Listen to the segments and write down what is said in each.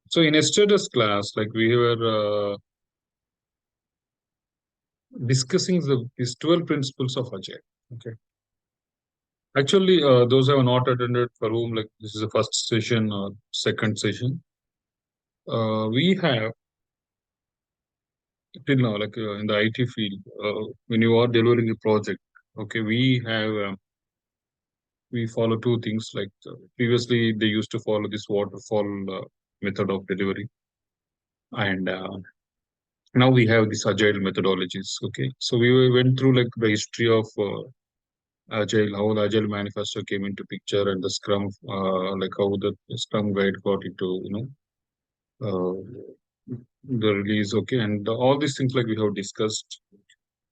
So in yesterday's class, like we were discussing these 12 principles of Agile. Okay. Actually, those who have not attended for whom like this is the first session or second session, we have till now like in the IT field, when you are delivering a project, okay, we follow two things. Like previously, they used to follow this waterfall method of delivery, and now we have these agile methodologies. Okay, so we went through like the history of agile, how the agile manifesto came into picture, and the scrum, like how the scrum guide got into the release. Okay, and all these things like we have discussed.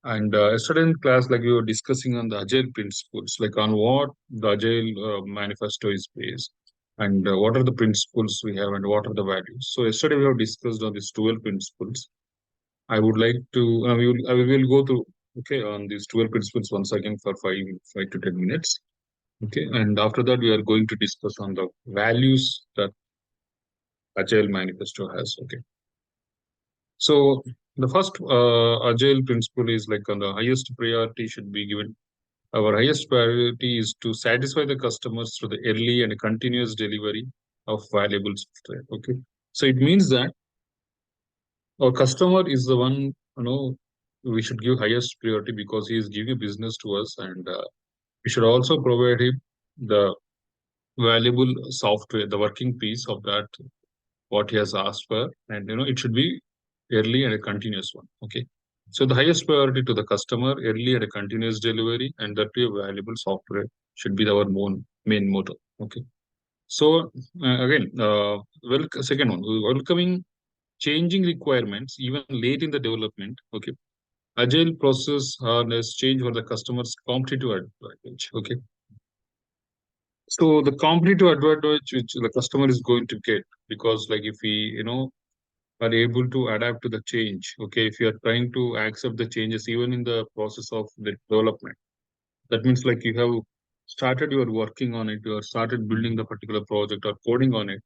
And yesterday in class, like we were discussing on the agile principles, like on what the agile manifesto is based, and what are the principles we have, and what are the values. So yesterday we have discussed on these 12 principles. I would like to, we will go through, okay, on these 12 principles once again for 5 to 10 minutes. Okay, and after that we are going to discuss on the values that Agile Manifesto has. Okay, so the first Agile principle is like on the highest priority should be given. Our highest priority is to satisfy the customers through the early and continuous delivery of valuable software. Okay, so it means that our customer is the one, we should give highest priority because he is giving business to us, and we should also provide him the valuable software, the working piece of that what he has asked for, and it should be early and a continuous one. Okay, so the highest priority to the customer, early and a continuous delivery, and that be a valuable software should be our main motto. Okay, so again, second one, welcoming changing requirements even late in the development. Okay, agile process harness change for the customer's competitive advantage. Okay, so the competitive advantage which the customer is going to get, because like if we are able to adapt to the change. Okay, if you are trying to accept the changes even in the process of the development, that means like you have started, you are working on it, you have started building the particular project or coding on it,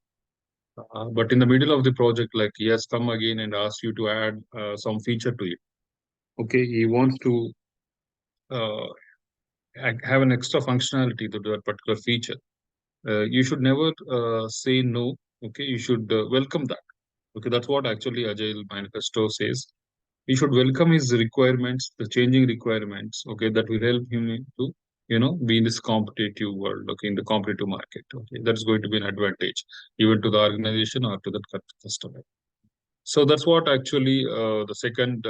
but in the middle of the project, like he has come again and asked you to add some feature to it. Okay, he wants to uh, have an extra functionality to that particular feature. You should never say no. Okay, you should welcome that. Okay, that's what actually Agile Manifesto says. He should welcome his requirements, the changing requirements. Okay, that will help him to be in this competitive world. Okay, in the competitive market. Okay, that's going to be an advantage even to the organization or to the customer. So that's what actually the second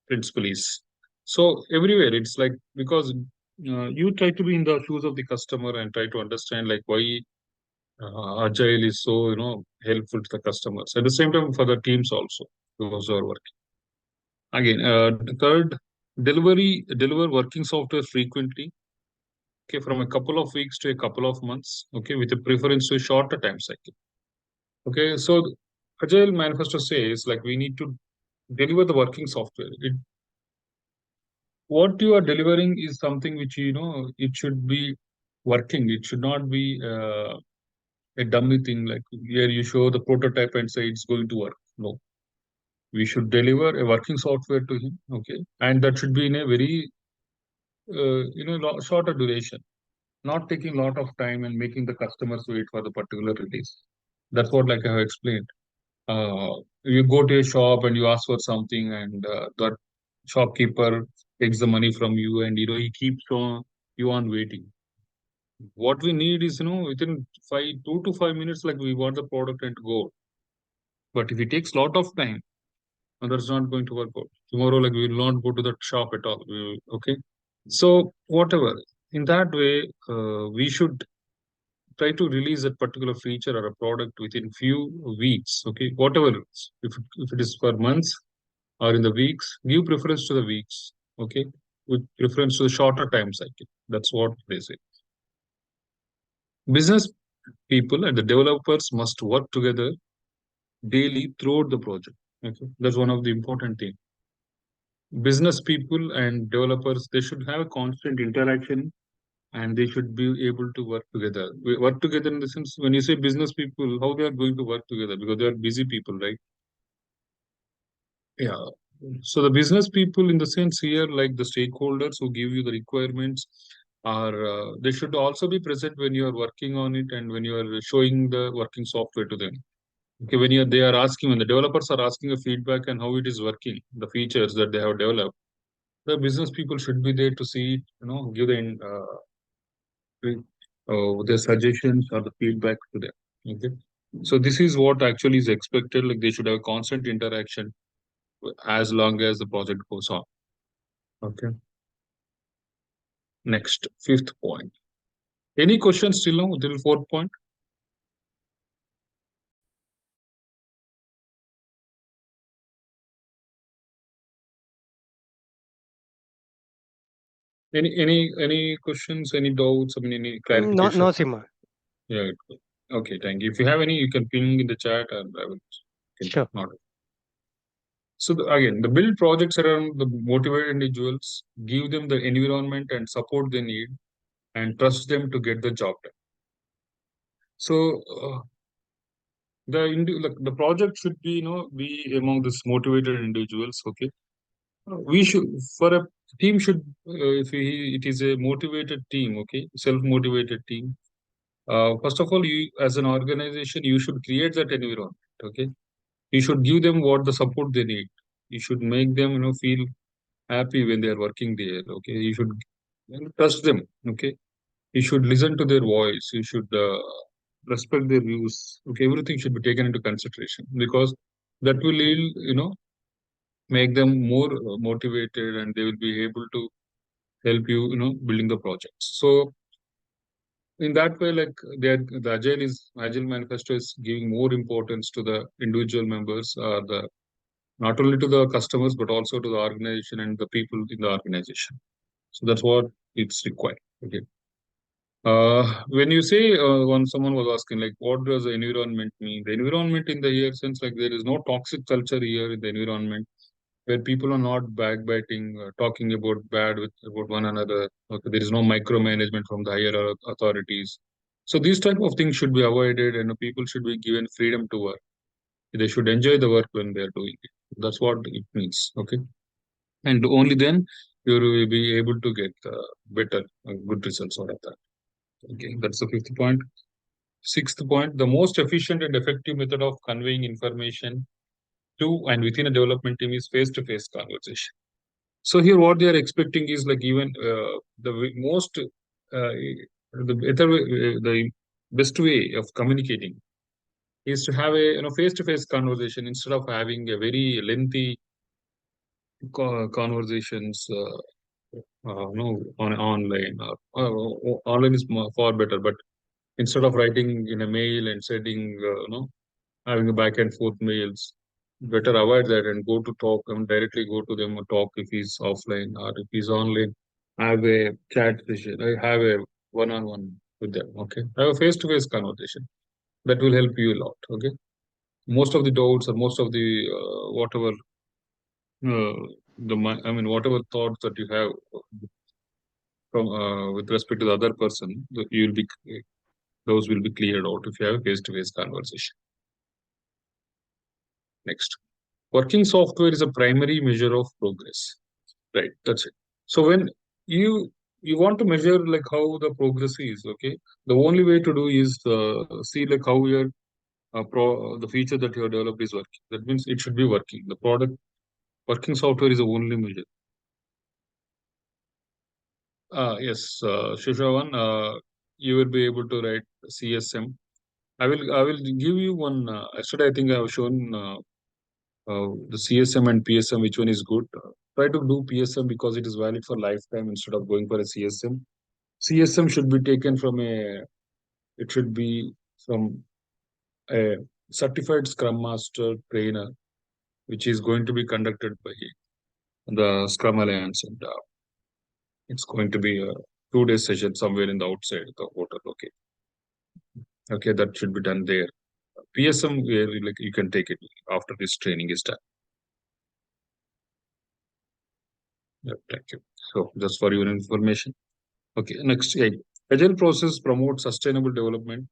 principle is. So everywhere it's like, because you try to be in the shoes of the customer and try to understand like why agile is so helpful to the customers. At the same time, for the teams also, those who are working. Again, the third, deliver working software frequently. Okay, from a couple of weeks to a couple of months. Okay, with a preference to a shorter time cycle. Okay, so Agile Manifesto says like we need to deliver the working software. What you are delivering is something which it should be working. It should not be a dummy thing like here you show the prototype and say it's going to work. No, we should deliver a working software to him. Okay, and that should be in a very shorter duration, not taking a lot of time and making the customers wait for the particular release. That's what like I have explained. You go to a shop and you ask for something, and that shopkeeper takes the money from you, and he keeps on you on waiting. What we need is within 2 to 5 minutes, like we want the product and go. But if it takes a lot of time, that's not going to work out. Tomorrow, like we will not go to that shop at all. Okay. So whatever. In that way, we should try to release that particular feature or a product within few weeks. Okay, whatever it is. If it is for months or in the weeks, give preference to the weeks. Okay, with preference to the shorter time cycle. That's what they say. Business people and the developers must work together daily throughout the project. Okay, that's one of the important thing. Business people and developers, they should have a constant interaction and they should be able to work together. Work together in the sense, when you say business people, how they are going to work together, because they are busy people, right? Yeah. So the business people, in the sense here, like the stakeholders who give you the requirements, are they should also be present when you are working on it and when you are showing the working software to them. Okay, when they are asking, when the developers are asking a feedback and how it is working, the features that they have developed, the business people should be there to see it, give the their suggestions or the feedback to them. Okay, so this is what actually is expected. Like they should have constant interaction as long as the project goes on. Okay. Next, fifth point. Any questions till now? Till fourth point? Any questions? Any doubts? I mean, any No, clarification? no, Simha. Yeah. Okay. Thank you. If you have any, you can ping in the chat, and I will continue. Sure. Not. So again, the build projects around the motivated individuals, give them the environment and support they need, and trust them to get the job done. So like, the project should be be among this motivated individuals. Okay, we should, for a team should, if it is a motivated team, okay, self motivated team. First of all, you as an organization, you should create that environment. Okay, you should give them what the support they need. You should make them feel happy when they are working there. Okay, you should trust them. Okay, you should listen to their voice. You should respect their views. Okay, everything should be taken into consideration, because that will make them more motivated, and they will be able to help you building the projects. So in that way, like, the agile manifesto is giving more importance to the individual members, the not only to the customers but also to the organization and the people in the organization. So that's what it's required. Okay. When you say, when someone was asking, like, what does the environment mean? The environment in the here sense, like, there is no toxic culture here in the environment, where people are not backbiting, talking about bad about one another. Okay, there is no micromanagement from the higher authorities. So these type of things should be avoided, and people should be given freedom to work. They should enjoy the work when they are doing it. That's what it means. Okay, and only then you will be able to get better, good results out of that. Okay, that's the fifth point. Sixth point: the most efficient and effective method of conveying information to and within a development team is face-to-face conversation. So here, what they are expecting is, like, even most the better the best way of communicating is to have a face-to-face conversation instead of having a very lengthy conversations. No, on online. Online is far better, but instead of writing in a mail and sending, having a back and forth mails, better avoid that and go to talk and directly go to them and talk if he's offline, or if he's online, have a chat session. I have a one-on-one with them. Okay, have a face-to-face conversation. That will help you a lot. Okay, most of the doubts or most of the whatever I mean, whatever thoughts that you have from with respect to the other person, you'll be those will be cleared out if you have a face-to-face conversation. Next, working software is a primary measure of progress. Right, that's it. So when you want to measure, like, how the progress is, okay, the only way to do is see, like, how your the feature that you have developed is working. That means it should be working. The product working software is the only measure. Yes, Shushavan, you will be able to write CSM. I will give you one. Yesterday, I think I have shown the CSM and PSM, which one is good. Try to do PSM because it is valid for lifetime instead of going for a CSM. CSM should be taken from it should be from a certified Scrum Master trainer, which is going to be conducted by the Scrum Alliance, and it's going to be a 2 day session somewhere in the outside the hotel. Okay, okay, that should be done there. PSM, where, like, you can take it after this training is done. Yeah, thank you. So just for your information. Okay, next, agile process promotes sustainable development.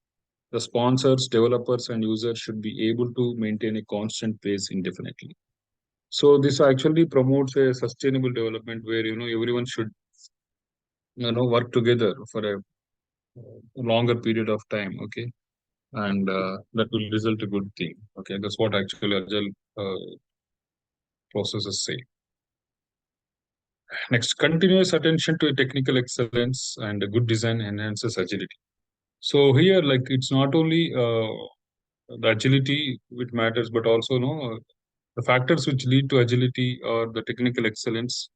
The sponsors, developers, and users should be able to maintain a constant pace indefinitely. So this actually promotes a sustainable development where everyone should work together for a longer period of time. Okay, and that will result a good thing. Okay, that's what actually agile processes say. Next, continuous attention to technical excellence and a good design enhances agility. So here, like it's not only the agility which matters, but also the factors which lead to agility are the technical excellence,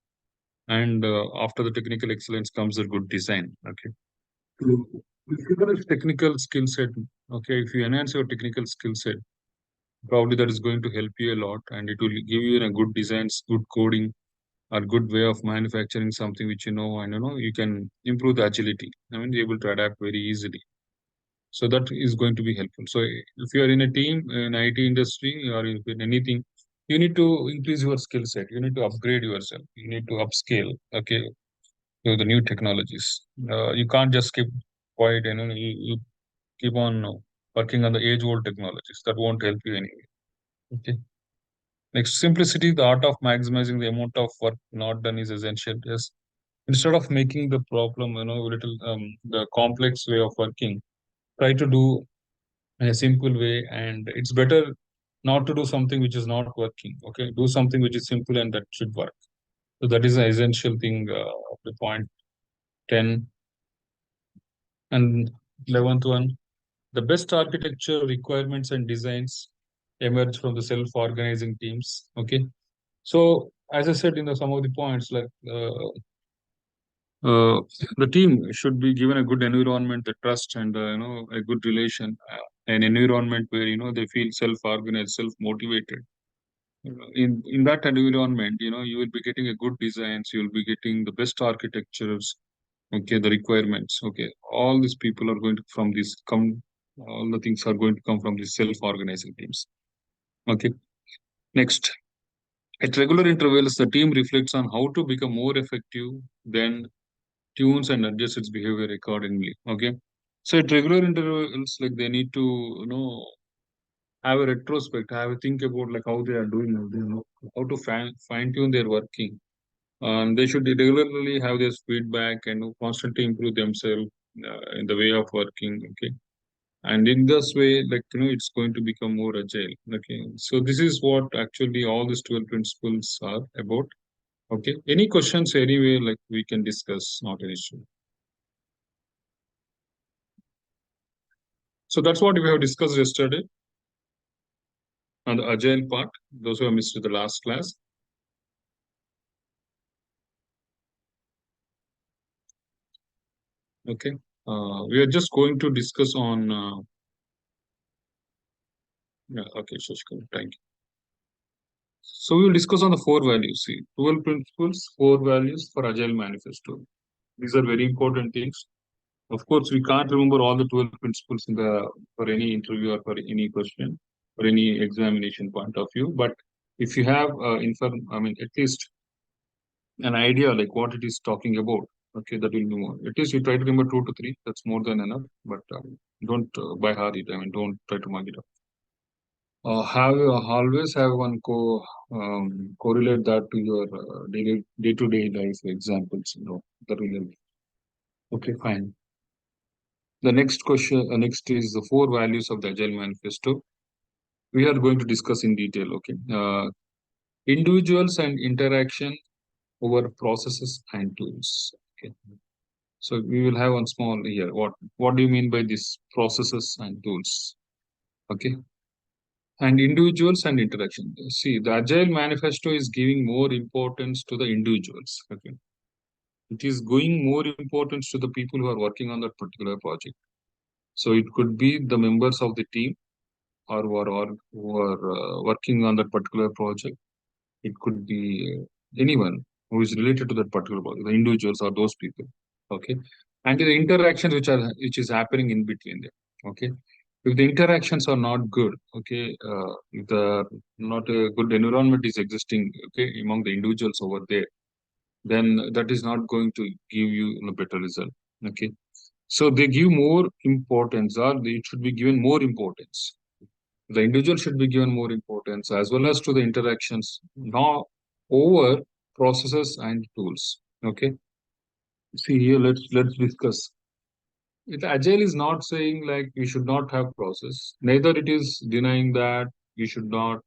and after the technical excellence comes the good design. Okay, so if you have a technical skill set, okay, if you enhance your technical skill set, probably that is going to help you a lot, and it will give you a good designs, good coding, or good way of manufacturing something which and you can improve the agility. I mean, be able to adapt very easily. So that is going to be helpful. So if you are in a team in IT industry or in anything, you need to increase your skill set. You need to upgrade yourself. You need to upscale. Okay, to the new technologies. You can't just keep quiet. You keep on working on the age-old technologies. That won't help you anyway. Okay. Next, simplicity, the art of maximizing the amount of work not done is essential. Yes. Instead of making the problem, little the complex way of working, try to do in a simple way, and it's better not to do something which is not working. Okay, do something which is simple and that should work. So that is an essential thing of the point 10 and 11th one. The best architecture requirements and designs emerge from the self-organizing teams. Okay, so as I said in some of the points, like uh, the team should be given a good environment, the trust, and a good relation, an environment where they feel self-organized, self-motivated. In that environment, you will be getting a good designs, you will be getting the best architectures. Okay, the requirements. Okay, all these people are going to from this come. All the things are going to come from these self-organizing teams. Okay, next. At regular intervals, the team reflects on how to become more effective, then tunes and adjusts its behavior accordingly. Okay. So at regular intervals, like they need to, have a retrospect, have a think about like how they are doing, how to fine tune their working. They should regularly have this feedback and constantly improve themselves in the way of working. Okay. And in this way, like, it's going to become more agile. Okay. So this is what actually all these 12 principles are about. Okay. Any questions anyway, like we can discuss, not an issue. So that's what we have discussed yesterday on the agile part. Those who have missed the last class. Okay. We are just going to discuss on. Yeah, okay, Shashikar, thank you. So we will discuss on the four values. See, 12 principles, four values for agile manifesto. These are very important things. Of course, we can't remember all the 12 principles in the for any interview or for any question or any examination point of view. But if you have I mean, at least an idea like what it is talking about. Okay, that will be more. At least you try to remember two to three. That's more than enough. But don't by heart it. I mean, don't try to mug it up. Have always have one correlate that to your daily day-to-day life examples. That will help. Okay, fine. The next question, next is the four values of the Agile Manifesto. We are going to discuss in detail. Okay, individuals and interaction over processes and tools. Okay. So we will have one small here. What do you mean by this processes and tools? Okay. And individuals and interaction. See, the Agile Manifesto is giving more importance to the individuals. Okay. It is going more importance to the people who are working on that particular project. So it could be the members of the team or who are working on that particular project. It could be anyone who is related to that particular project, the individuals or those people. Okay. And the interactions which is happening in between them. Okay. If the interactions are not good, okay, if the not a good environment is existing, okay, among the individuals over there, then that is not going to give you a better result. Okay. So they give more importance, or it should be given more importance. The individual should be given more importance as well as to the interactions, not over processes and tools. Okay. See here, let's discuss. Agile is not saying like we should not have process. Neither it is denying that we should not.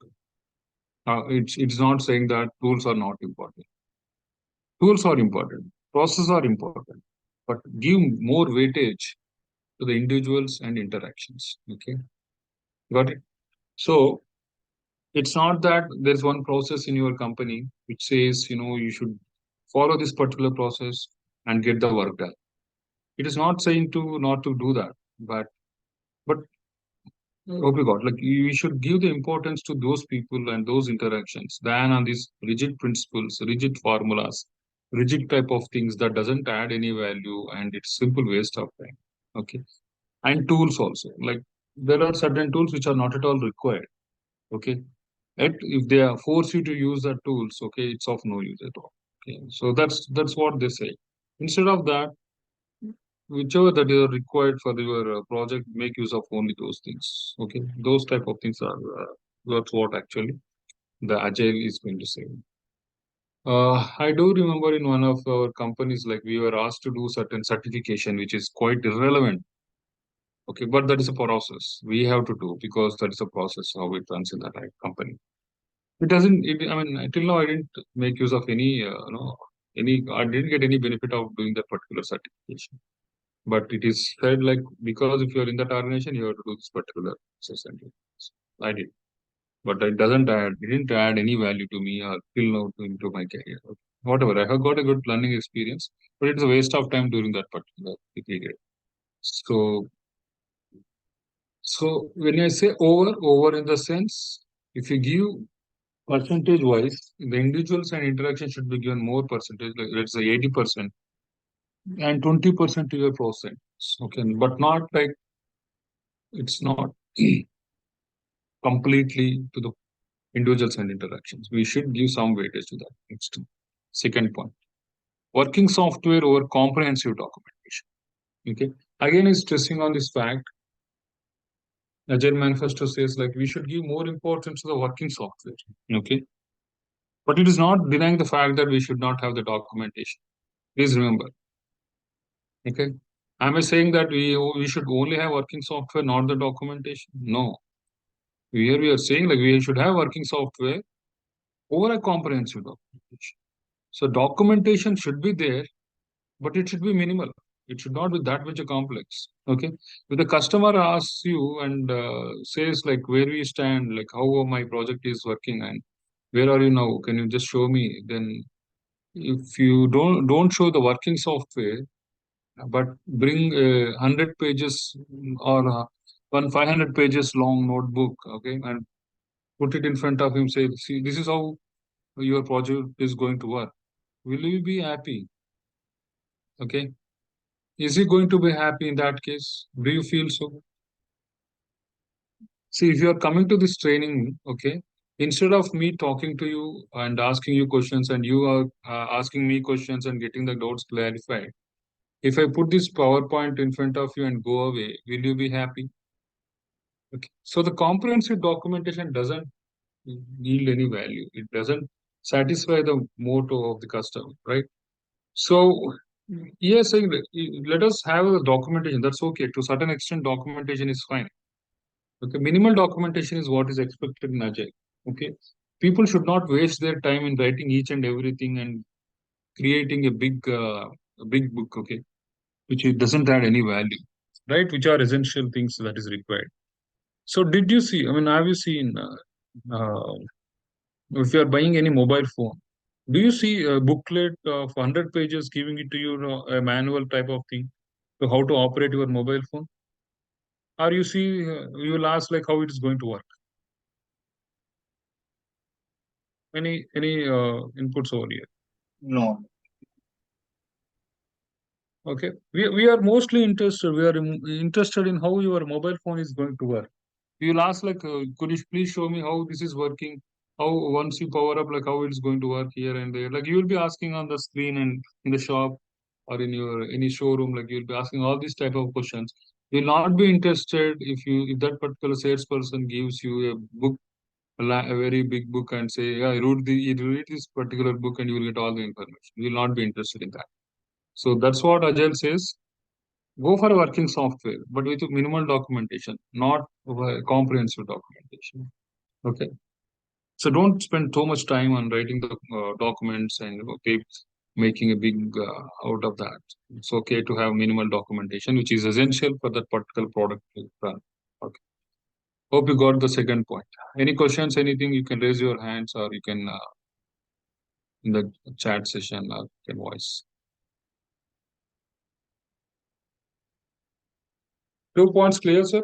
It's not saying that tools are not important. Tools are important. Processes are important, but give more weightage to the individuals and interactions. Okay, got it. So it's not that there's one process in your company which says you should follow this particular process and get the work done. It is not saying to not to do that, but okay, God, like we should give the importance to those people and those interactions than on these rigid principles, rigid formulas, rigid type of things that doesn't add any value and it's simple waste of time. Okay. And tools also. Like there are certain tools which are not at all required. Okay. Yet if they are force you to use the tools, okay, it's of no use at all. Okay. So that's what they say. Instead of that, whichever that is required for your project, make use of only those things. Okay, those type of things are that's what actually the agile is going to say. I do remember in one of our companies, like we were asked to do certain certification, which is quite irrelevant. Okay, but that is a process we have to do because that is a process how it runs in that company. It doesn't. I mean, until now, I didn't make use of any, any. I didn't get any benefit of doing that particular certification. But it is said like because if you're in that organization, you have to do this particular session. I did, but it didn't add any value to me or till now into my career. Whatever, I have got a good learning experience, but it's a waste of time during that particular period. So, so when I say over in the sense, if you give percentage wise, the individuals and interaction should be given more percentage, like let's say 80% and 20% to your process. Okay, but not like it's not completely to the individuals and interactions. We should give some weightage to that. Next, second point, working software over comprehensive documentation. Okay, again, is stressing on this fact. Agile Manifesto says like we should give more importance to the working software. Okay, but it is not denying the fact that we should not have the documentation. Please remember. Okay, am I saying that we should only have working software, not the documentation? No. Here we are saying like we should have working software over a comprehensive documentation. So documentation should be there, but it should be minimal. It should not be that much complex. Okay. If the customer asks you and says like where we stand, like how my project is working and where are you now? Can you just show me? Then if you don't show the working software, but bring 100 pages or one 500 pages long notebook, okay, and put it in front of him, say, see, this is how your project is going to work. Will you be happy? Okay. Is he going to be happy in that case? Do you feel so? See, if you are coming to this training, okay, instead of me talking to you and asking you questions and you are asking me questions and getting the doubts clarified, if I put this PowerPoint in front of you and go away, will you be happy? Okay. So the comprehensive documentation doesn't yield any value. It doesn't satisfy the motto of the customer, right? So yes, let us have a documentation. That's okay. To a certain extent, documentation is fine. Okay, minimal documentation is what is expected in Agile. Okay, people should not waste their time in writing each and everything and creating a big book. Okay, which it doesn't add any value, right? Which are essential things that is required. So, did you see? I mean, have you seen? If you are buying any mobile phone, do you see a booklet of 100 pages giving it to you, a manual type of thing to how to operate your mobile phone? Or you see, you will ask like how it is going to work. Any inputs over here? No. Okay, we are mostly interested. We are interested in how your mobile phone is going to work. You'll ask like, could you please show me how this is working? How once you power up, like how it's going to work here and there. Like you will be asking on the screen and in the shop. or in your any showroom, like you'll be asking all these type of questions. You'll not be interested if that particular salesperson gives you a book, a very big book, and say, yeah, you read this particular book and you will get all the information. You will not be interested in that. So that's what Agile says. Go for a working software, but with minimal documentation, not comprehensive documentation. Okay. So don't spend too much time on writing the documents and okay, making a big out of that. It's okay to have minimal documentation, which is essential for that particular product to run. Okay. Hope you got the second point. Any questions? Anything? You can raise your hands, or you can in the chat session, or you can voice. 2 points clear, sir?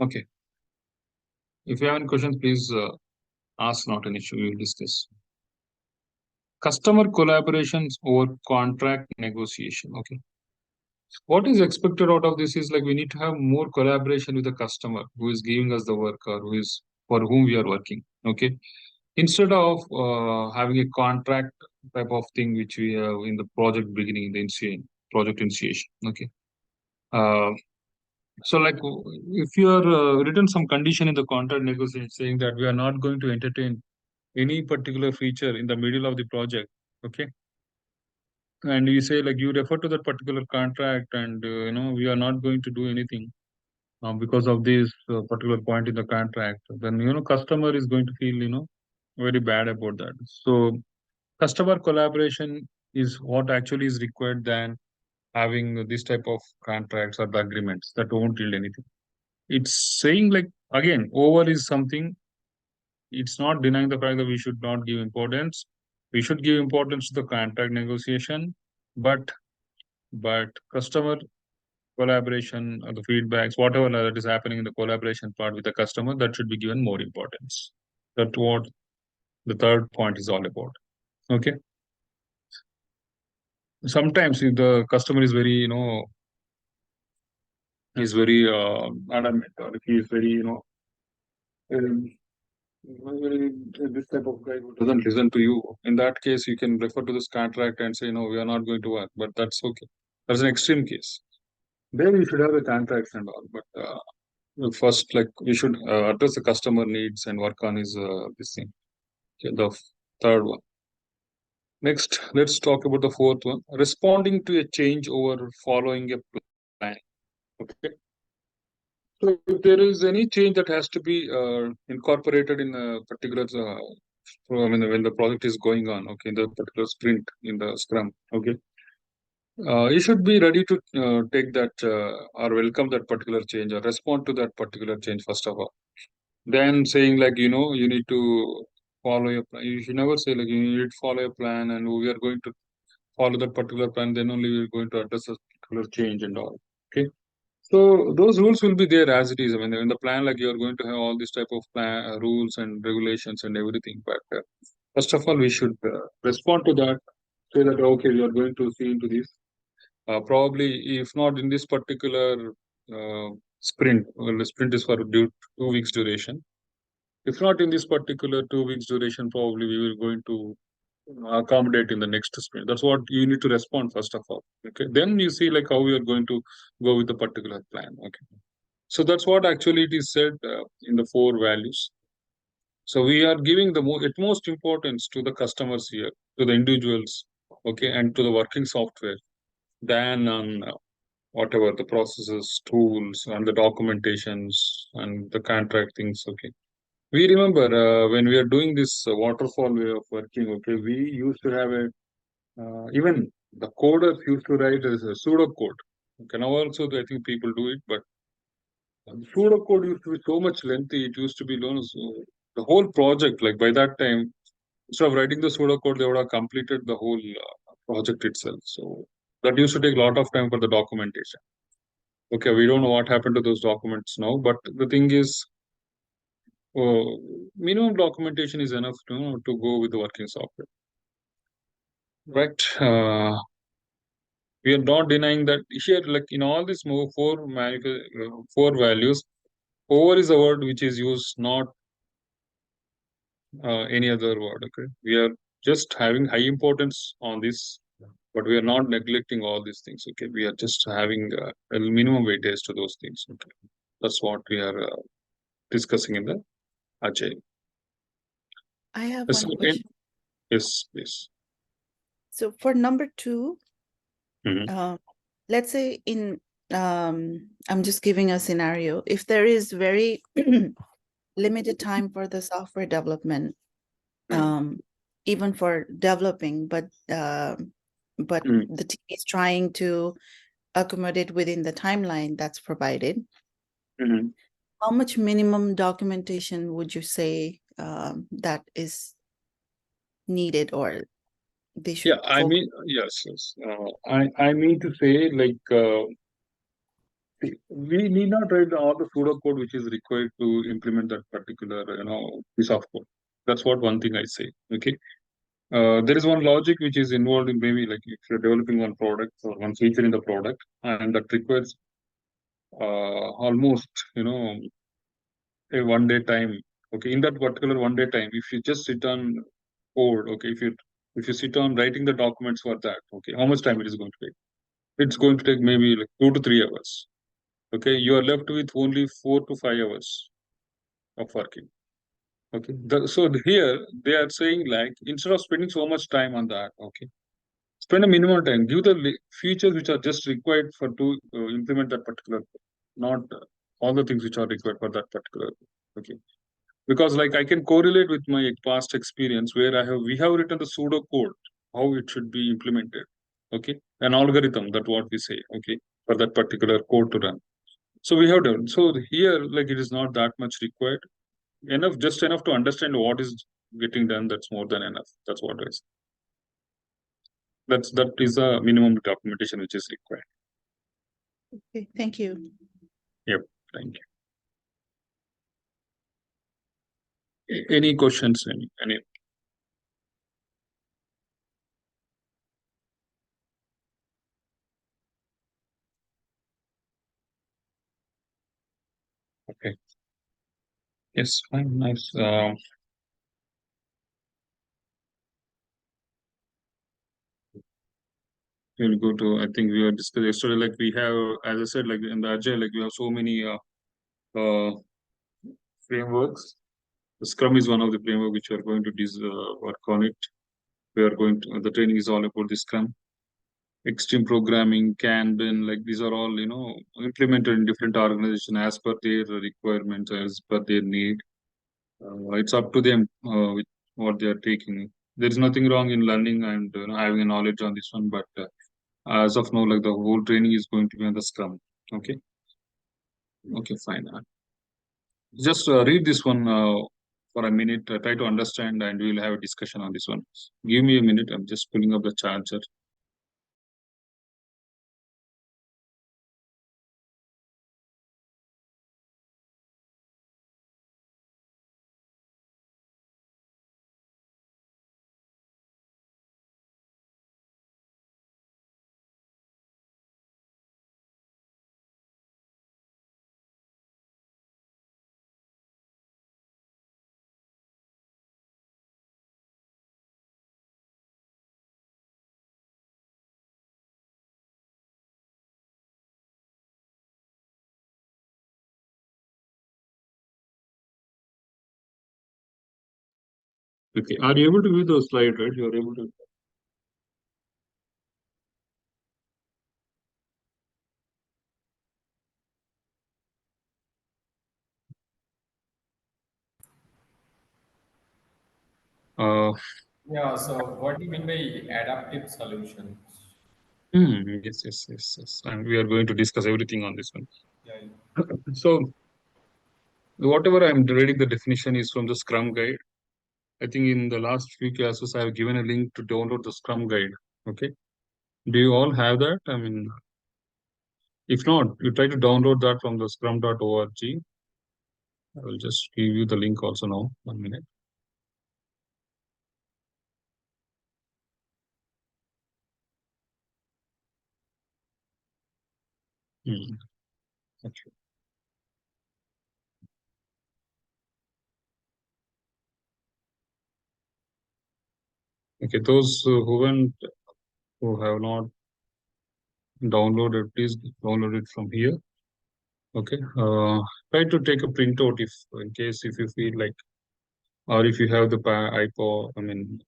Okay. If you have any questions, please ask. Not an issue. We will discuss. Customer collaborations over contract negotiation. Okay. What is expected out of this is like we need to have more collaboration with the customer who is giving us the work or who is for whom we are working. Okay. Instead of having a contract type of thing which we have in the project beginning, the initiation, project initiation. Okay. Uh, so like if you are written some condition in the contract negotiation saying that we are not going to entertain any particular feature in the middle of the project. Okay. And you say like you refer to that particular contract and we are not going to do anything because of this particular point in the contract, then customer is going to feel very bad about that. So customer collaboration is what actually is required than having this type of contracts or the agreements that won't yield anything. It's saying like again, over is something. It's not denying the fact that we should not give importance. We should give importance to the contract negotiation, but customer collaboration or the feedbacks, whatever that is happening in the collaboration part with the customer, that should be given more importance. That's what the third point is all about. Okay. Sometimes if the customer is very, is very adamant, or if he is very, um, this type of guy who doesn't listen to you, in that case, you can refer to this contract and say, no, we are not going to work, but that's okay. That's an extreme case. There you should have the contracts and all, but first, like we should address the customer needs and work on his this thing. Okay, the third one. Next, let's talk about the fourth one. Responding to a change over following a plan. Okay. So if there is any change that has to be incorporated in a particular, I mean, when the project is going on, okay, in the particular sprint in the Scrum, okay, you should be ready to take that or welcome that particular change or respond to that particular change first of all. Then saying like you need to follow your plan. You should never say like you need to follow a plan and we are going to follow that particular plan. Then only we are going to address a particular change and all. Okay. So those rules will be there as it is. I mean, in the plan, like you are going to have all this type of plan, rules and regulations and everything. But first of all, we should respond to that. Say that okay, we are going to see into this. Probably, if not in this particular sprint, well, the sprint is for 2 weeks duration. If not in this particular 2 weeks duration, probably we will going to accommodate in the next sprint. That's what you need to respond first of all. Okay. Then you see like how we are going to go with the particular plan. Okay. So that's what actually it is said in the 4 values. So we are giving the utmost importance to the customers here, to the individuals, okay, and to the working software than on whatever the processes, tools, and the documentations and the contract things. Okay. We remember when we are doing this waterfall way of working, okay, we used to have a, even the coders used to write as a pseudocode. Okay, now also I think people do it, but pseudocode used to be so much lengthy. It used to be known as the whole project. Like by that time, instead of writing the pseudocode, they would have completed the whole project itself. So that used to take a lot of time for the documentation. Okay, we don't know what happened to those documents now, but the thing is, minimum documentation is enough to go with the working software. Right. We are not denying that here, like in all these four values, over is a word which is used not any other word. Okay, we are just having high importance on this, but we are not neglecting all these things. Okay, we are just having a minimum weightage to those things. Okay, that's what we are discussing in the Agile. I have one question. Yes, yes. So for number 2, Mm-hmm. let's say I'm just giving a scenario. If there is very limited time for the software development, even for developing, but the team is trying to accommodate within the timeline that's provided. How much minimum documentation would you say that is needed, or they should? Yeah, I mean, yes. I mean to say, like, we need not write all the pseudocode which is required to implement that particular, piece of code. That's what one thing I say. Okay. There is one logic which is involved in, maybe like if you're developing one product or one feature in the product, and that requires almost, a 1 day time. Okay. In that particular 1 day time, if you just sit on code, okay, if you sit on writing the documents for that, okay, how much time it is going to take? It's going to take maybe like 2 to 3 hours. Okay, you are left with only 4 to 5 hours of working. Okay, so here they are saying, like, instead of spending so much time on that, okay, spend a minimum time. Give the features which are just required for to implement that particular, not all the things which are required for that particular. Okay, because like I can correlate with my past experience where we have written the pseudo code how it should be implemented. Okay, an algorithm, that what we say. Okay, for that particular code to run. So we have done. So here, like, it is not that much required. Just enough to understand what is getting done. That's more than enough. That's what it is. That is a minimum documentation which is required. Okay, thank you. Yep, thank you. Any questions? Any? Okay. Yes, fine, nice. We'll go to, I think we were discussed yesterday, like we have, as I said, like in the Agile, like we have so many frameworks. The Scrum is one of the framework which we are going to work on it. We are going to, the training is all about the Scrum. Extreme programming, Kanban, like these are all, implemented in different organizations as per their requirements, as per their need. It's up to them with what they are taking. There is nothing wrong in learning and having a knowledge on this one, but as of now, like the whole training is going to be on the Scrum. Okay. Okay, fine. Just read this one for a minute. Try to understand, and we'll have a discussion on this one. Give me a minute. I'm just pulling up the charger. Okay. Are you able to view the slide, right? You are able to. Yeah, so what do you mean by adaptive solutions? Yes, yes, yes, yes. And we are going to discuss everything on this one. Yeah, So, whatever I'm reading, the definition is from the Scrum Guide. I think in the last few classes, I have given a link to download the Scrum Guide. Okay. Do you all have that? I mean, if not, you try to download that from the scrum.org. I will just give you the link also now. 1 minute. Hmm. Okay. Okay, those who have not downloaded, please download it from here. Okay, try to take a printout if in case if you feel like, or if you have the iPod, I mean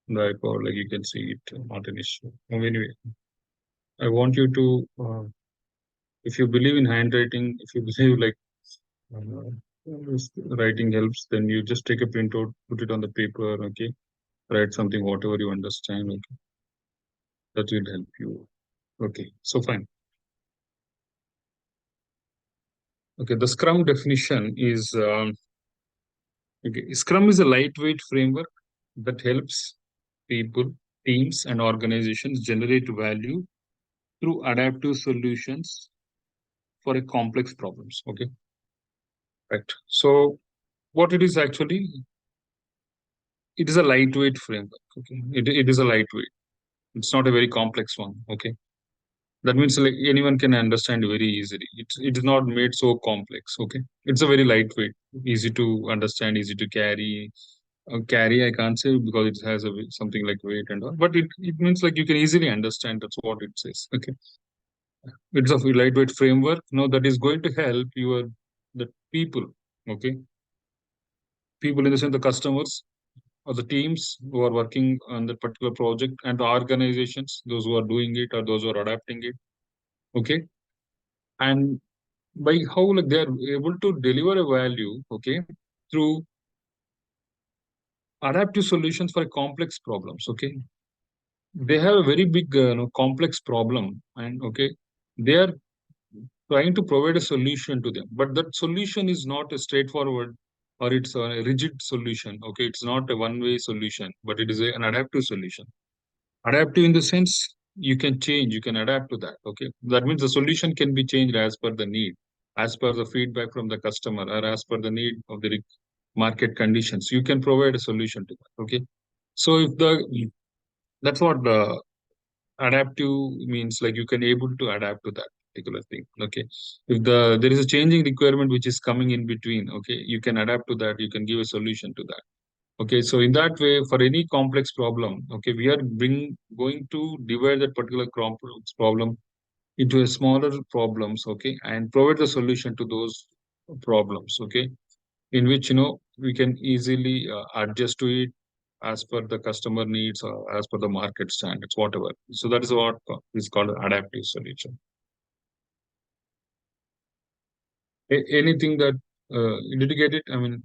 the iPod, like you can see it, not an issue. Anyway, I want you to, if you believe in handwriting, if you believe like this writing helps, then you just take a printout, put it on the paper, okay, write something, whatever you understand, okay, that will help you. Okay, so fine. Okay, the Scrum definition is, okay, Scrum is a lightweight framework that helps people, teams, and organizations generate value through adaptive solutions for a complex problems. Okay, right. So what it is actually, it is a lightweight framework. Okay, it is a lightweight. It's not a very complex one. Okay, that means like anyone can understand very easily. It is not made so complex. Okay, it's a very lightweight, easy to understand, easy to carry. Carry I can't say because it has something like weight and all, but it means like you can easily understand. That's what it says. Okay, it's a lightweight framework. Now that is going to help the people. Okay, people in the sense the customers or the teams who are working on the particular project and the organizations, those who are doing it or those who are adapting it. Okay, and by how like they are able to deliver a value. Okay, through adaptive solutions for complex problems. Okay, they have a very big complex problem, and okay, they are trying to provide a solution to them, but that solution is not a straightforward or it's a rigid solution. Okay, it's not a one way solution, but it is an adaptive solution. Adaptive in the sense you can change, you can adapt to that. Okay, that means the solution can be changed as per the need, as per the feedback from the customer, or as per the need of the market conditions. You can provide a solution to that. Okay, so if the that's what adaptive means, like you can able to adapt to that particular thing. Okay, if there is a changing requirement which is coming in between, okay, you can adapt to that, you can give a solution to that. Okay, so in that way, for any complex problem, okay, we are going to divide that particular complex problem into a smaller problems, okay, and provide the solution to those problems. Okay, in which we can easily adjust to it as per the customer needs or as per the market standards, whatever. So that is what is called adaptive solution. Anything that did you get it? I mean,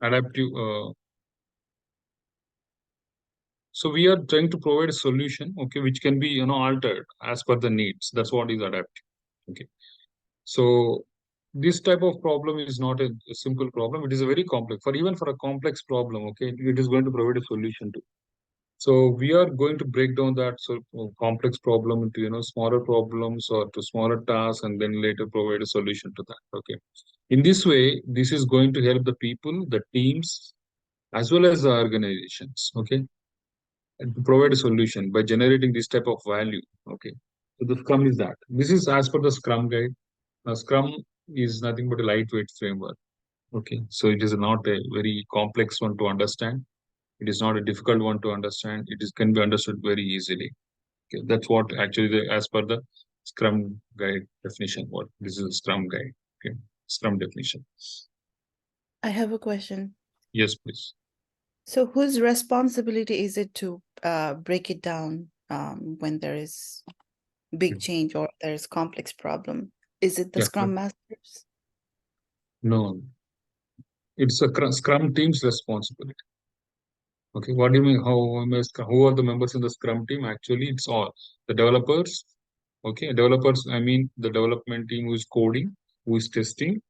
adaptive. So we are trying to provide a solution, okay, which can be altered as per the needs. That's what is adaptive. Okay, so this type of problem is not a simple problem. It is a very complex. For even for a complex problem, okay, it is going to provide a solution to. So we are going to break down that complex problem into smaller problems or to smaller tasks, and then later provide a solution to that. Okay, in this way, this is going to help the people, the teams, as well as the organizations. Okay, and to provide a solution by generating this type of value. Okay, so the Scrum is that. This is as per the Scrum guide. Scrum is nothing but a lightweight framework. Okay, so it is not a very complex one to understand. It is not a difficult one to understand. It is can be understood very easily. Okay, that's what actually as per the Scrum guide definition. What this is a Scrum guide. Okay, Scrum definition. I have a question. Yes, please. So whose responsibility is it to break it down when there is big change or there is complex problem? Is it the Yeah, Scrum Masters? no, it's a Scrum team's responsibility. Okay, what do you mean? Who are the members in the Scrum team? Actually, it's all the developers. Okay, developers. I mean, the development team who is coding, who is testing.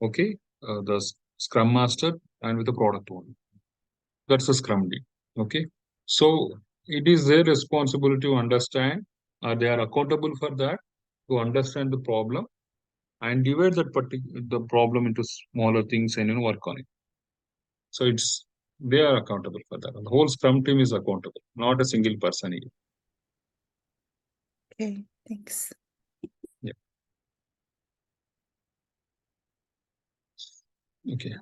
Okay, the Scrum Master and with the product owner. That's a Scrum team. Okay, so it is their responsibility to understand. They are accountable for that to understand the problem and divide the problem into smaller things and work on it. So they are accountable for that. The whole Scrum team is accountable, not a single person here. Okay, thanks. Yeah. Okay.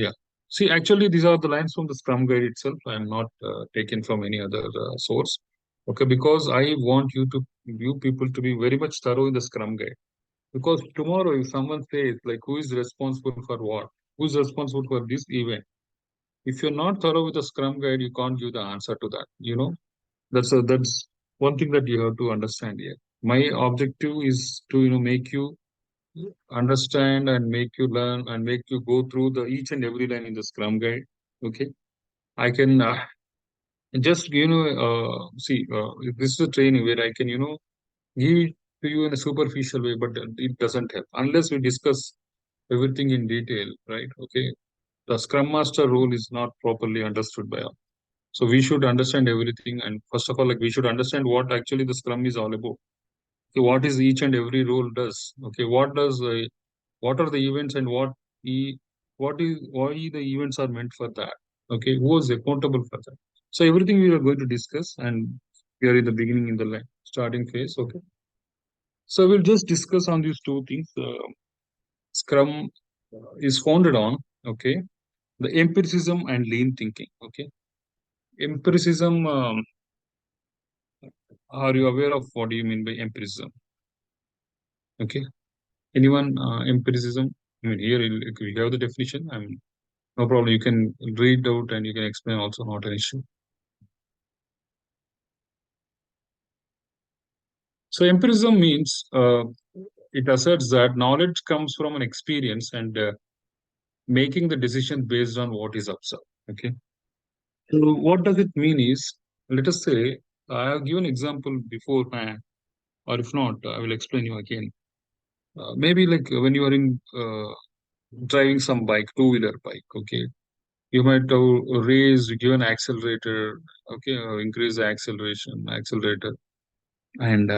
Yeah. See, actually, these are the lines from the Scrum Guide itself. I am not taken from any other source. Okay, because I want you people to be very much thorough in the Scrum Guide. Because tomorrow, if someone says like, who is responsible for what, who is responsible for this event, if you're not thorough with the Scrum Guide, you can't give the answer to that. That's one thing that you have to understand here. My objective is to make you understand and make you learn and make you go through the each and every line in the Scrum Guide. Okay, I can just see this is a training where I can give it to you in a superficial way, but it doesn't help unless we discuss everything in detail, right? Okay, the Scrum Master role is not properly understood by all. So we should understand everything, and first of all, like we should understand what actually the Scrum is all about. Okay, what is each and every role does? Okay, what are the events and what is why the events are meant for that? Okay, who is accountable for that? So everything we are going to discuss, and we are in the beginning in the starting phase. Okay, so we'll just discuss on these two things. Scrum is founded on the empiricism and lean thinking. Okay, empiricism. Are you aware of what do you mean by empiricism? Okay, anyone empiricism? I mean, here we have the definition. I mean, no problem. You can read out and you can explain also, not an issue. So empiricism means it asserts that knowledge comes from an experience and making the decision based on what is observed. Okay. So what does it mean is, let us say, I have given example before, or if not, I will explain you again. Maybe like when you are in driving some bike, two-wheeler bike. Okay, you might have raised, given accelerator. Okay, increase the accelerator, and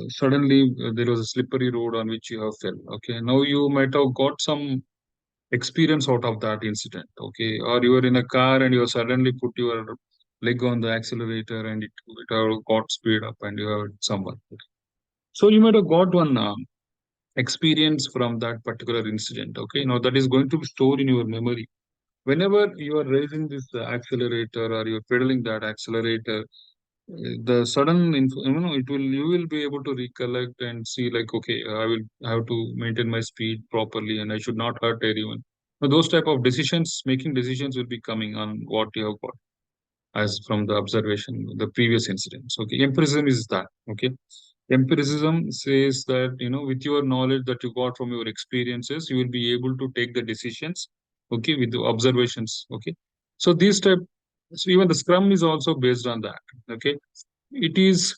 suddenly there was a slippery road on which you have fell. Okay, now you might have got some experience out of that incident. Okay, or you are in a car and you suddenly put your leg on the accelerator and it have got speed up and you have someone. So you might have got one experience from that particular incident. Okay, now that is going to be stored in your memory. Whenever you are raising this accelerator or you're pedaling that accelerator, the sudden it will you will be able to recollect and see like, okay, I will have to maintain my speed properly and I should not hurt anyone. Now, those type of decisions, making decisions, will be coming on what you have got as from the observation, the previous incidents. Okay, empiricism is that. Okay, empiricism says that with your knowledge that you got from your experiences, you will be able to take the decisions. Okay, with the observations. Okay, so these type. So even the Scrum is also based on that. Okay, it is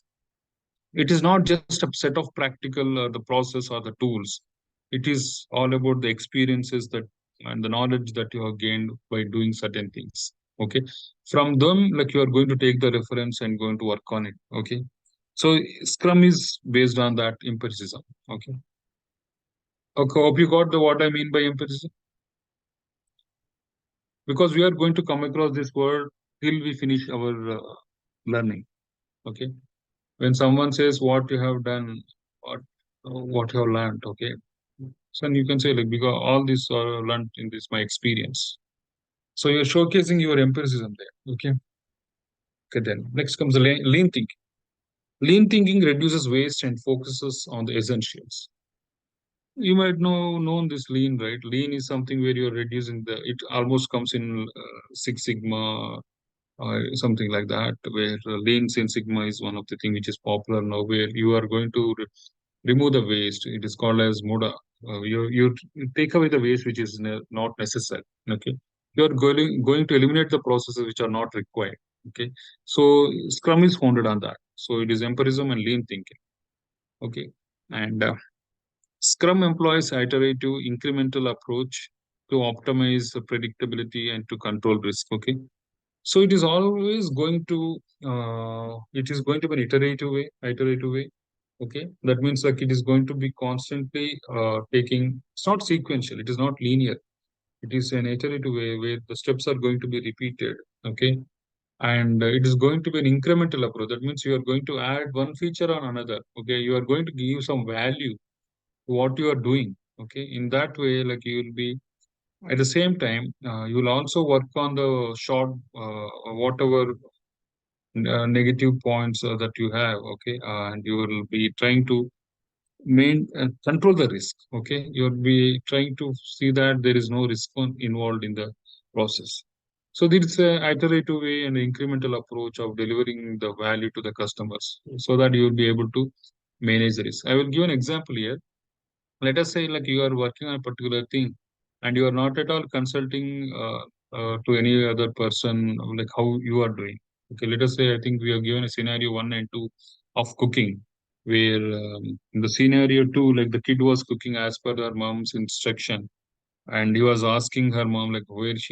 it is not just a set of practical the process or the tools. It is all about the experiences that and the knowledge that you have gained by doing certain things. Okay, from them, like you are going to take the reference and going to work on it. Okay, so Scrum is based on that empiricism. Okay, okay, hope you got the what I mean by empiricism, because we are going to come across this word till we finish our learning. Okay, when someone says what you have done, what what you have learned. Okay, so you can say like, because all this are learned in this my experience. So you're showcasing your empiricism there. Okay. Okay. Then next comes the lean thinking. Lean thinking reduces waste and focuses on the essentials. You might known this lean, right? Lean is something where you're reducing the. It almost comes in Six Sigma or something like that, where Lean Six Sigma is one of the thing which is popular now, where you are going to remove the waste. It is called as moda. You take away the waste which is not necessary. Okay, you are going to eliminate the processes which are not required. Okay, so Scrum is founded on that. So it is empirism and lean thinking. Okay, and Scrum employs iterative incremental approach to optimize the predictability and to control risk. Okay, so it is always going to be an iterative way. Okay, that means like it is going to be constantly taking. It's not sequential. It is not linear. It is an iterative way where the steps are going to be repeated. Okay, and it is going to be an incremental approach. That means you are going to add one feature on another. Okay, you are going to give some value to what you are doing. Okay, in that way, like you will be at the same time, you will also work on the short, whatever negative points that you have. Okay, and you will be trying to control the risk. Okay, you'll be trying to see that there is no risk involved in the process. So this is a iterative way and incremental approach of delivering the value to the customers, so that you will be able to manage the risk. I will give an example here. Let us say like you are working on a particular thing and you are not at all consulting to any other person, like how you are doing. Okay, let us say I think we are given a scenario 1 and 2 of cooking, where in the scenario 2, like the kid was cooking as per her mom's instruction, and he was asking her mom like where is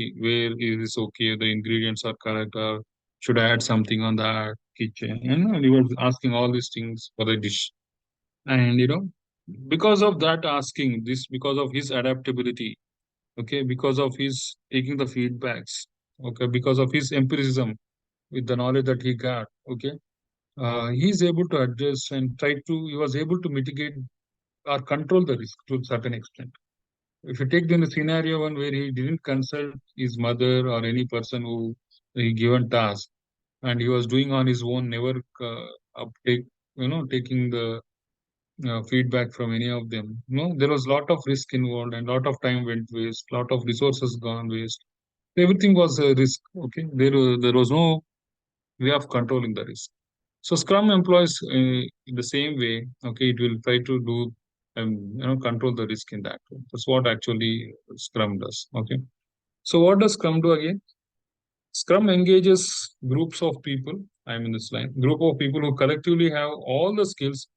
this, okay, the ingredients are correct, or should I add something on that kitchen, and he was asking all these things for the dish. And because of that asking this, because of his adaptability, okay, because of his taking the feedbacks, okay, because of his empiricism with the knowledge that he got, okay, he's able to adjust and he was able to mitigate or control the risk to a certain extent. If you take in the scenario one where he didn't consult his mother or any person who he given task, and he was doing on his own, never uptake, taking the feedback from any of them. No, there was a lot of risk involved and a lot of time went waste, lot of resources gone waste. Everything was a risk. Okay, there was no way of controlling the risk. So Scrum employs in the same way. Okay, it will try to do control the risk in that way. That's what actually Scrum does. Okay, so what does Scrum do again? Scrum engages groups of people. I'm in this line. Group of people who collectively have all the skills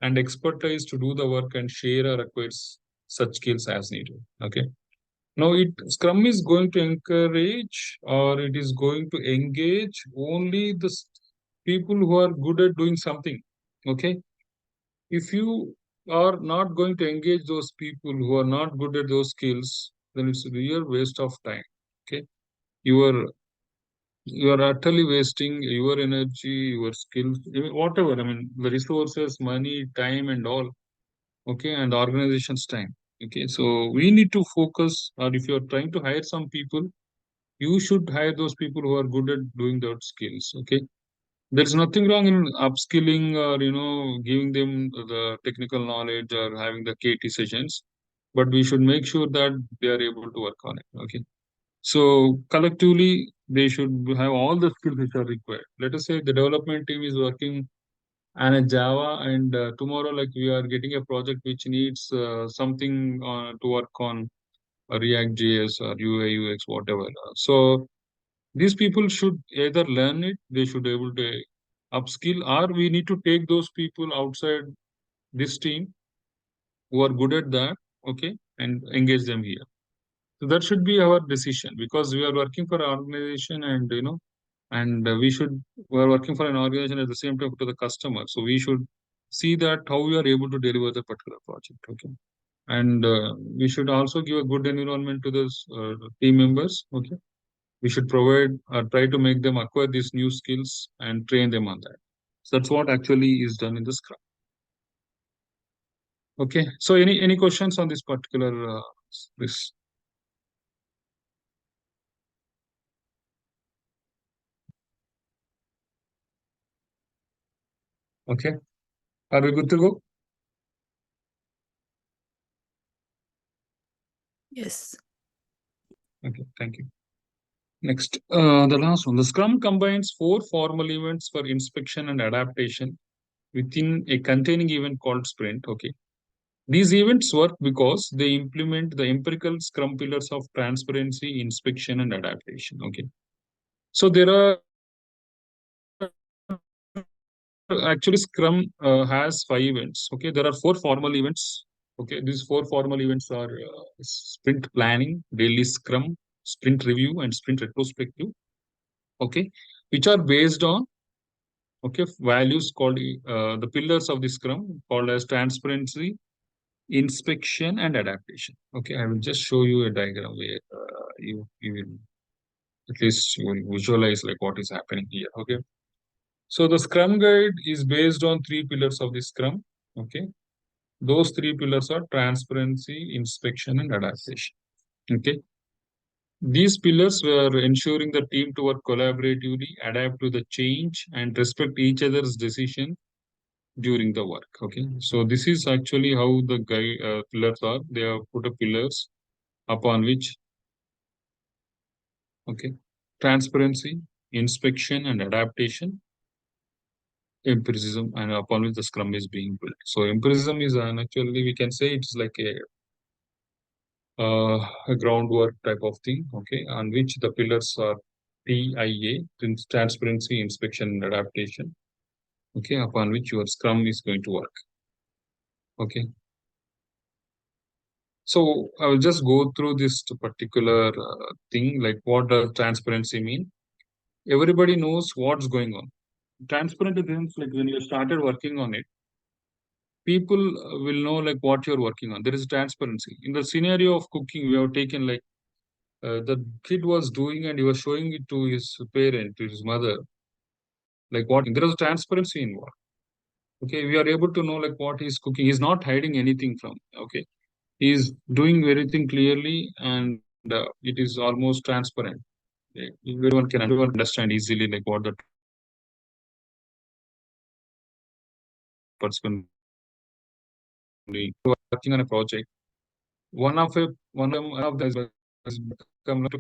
and expertise to do the work and share or acquire such skills as needed. Okay. Now, Scrum is going to encourage or it is going to engage only the people who are good at doing something. Okay. If you are not going to engage those people who are not good at those skills, then it's a real waste of time. Okay. You are you are utterly wasting your energy, your skills, whatever. I mean, the resources, money, time, and all. Okay, and the organization's time. Okay, so we need to focus, or if you're trying to hire some people, you should hire those people who are good at doing those skills. Okay, there's nothing wrong in upskilling or giving them the technical knowledge or having the KT sessions, but we should make sure that they are able to work on it. Okay, so collectively they should have all the skills which are required. Let us say the development team is working and a Java, and tomorrow, like we are getting a project which needs something to work on React JS or UI UX, whatever. So these people should either learn it, they should able to upskill, or we need to take those people outside this team who are good at that, okay, and engage them here. So that should be our decision, because we are working for an organization, and and we are working for an organization at the same time to the customer. So we should see that how we are able to deliver the particular project. Okay, and we should also give a good environment to those team members. Okay, we should provide try to make them acquire these new skills and train them on that. So that's what actually is done in the Scrum. Okay, so any questions on this particular this? Okay, are we good to go? Yes. Okay, thank you. Next, the last one. The Scrum combines 4 formal events for inspection and adaptation within a containing event called sprint. Okay. These events work because they implement the empirical Scrum pillars of transparency, inspection, and adaptation. Okay. So there are actually Scrum has 5 events. Okay. There are 4 formal events. Okay. These 4 formal events are sprint planning, daily Scrum, sprint review, and sprint retrospective. Okay. Which are based on values called the pillars of the Scrum, called as transparency, inspection, and adaptation. Okay, I will just show you a diagram where you will at least you will visualize like what is happening here. Okay, so the Scrum guide is based on 3 pillars of the Scrum. Okay, Those three pillars are transparency, inspection, and adaptation. Okay. These pillars were ensuring the team to work collaboratively, adapt to the change, and respect each other's decision during the work. Okay. So this is actually how the pillars are. They have put a pillars upon which, okay, transparency, inspection, and adaptation, empiricism, and upon which the Scrum is being built. So empiricism is actually, we can say it's like a groundwork type of thing, okay, on which the pillars are TIA, transparency, inspection, and adaptation, okay, upon which your Scrum is going to work. Okay. So I will just go through this particular thing, like what does transparency mean? Everybody knows what's going on. Transparent is like when you started working on it, people will know like what you're working on. There is transparency. In the scenario of cooking, we have taken like the kid was doing and he was showing it to his parent, to his mother, like what there is transparency involved. Okay, we are able to know like what he's cooking. He's not hiding anything from. Okay, he's doing everything clearly, and it is almost transparent. Everyone can understand easily like what the person doing. Working on a project. One of them has become to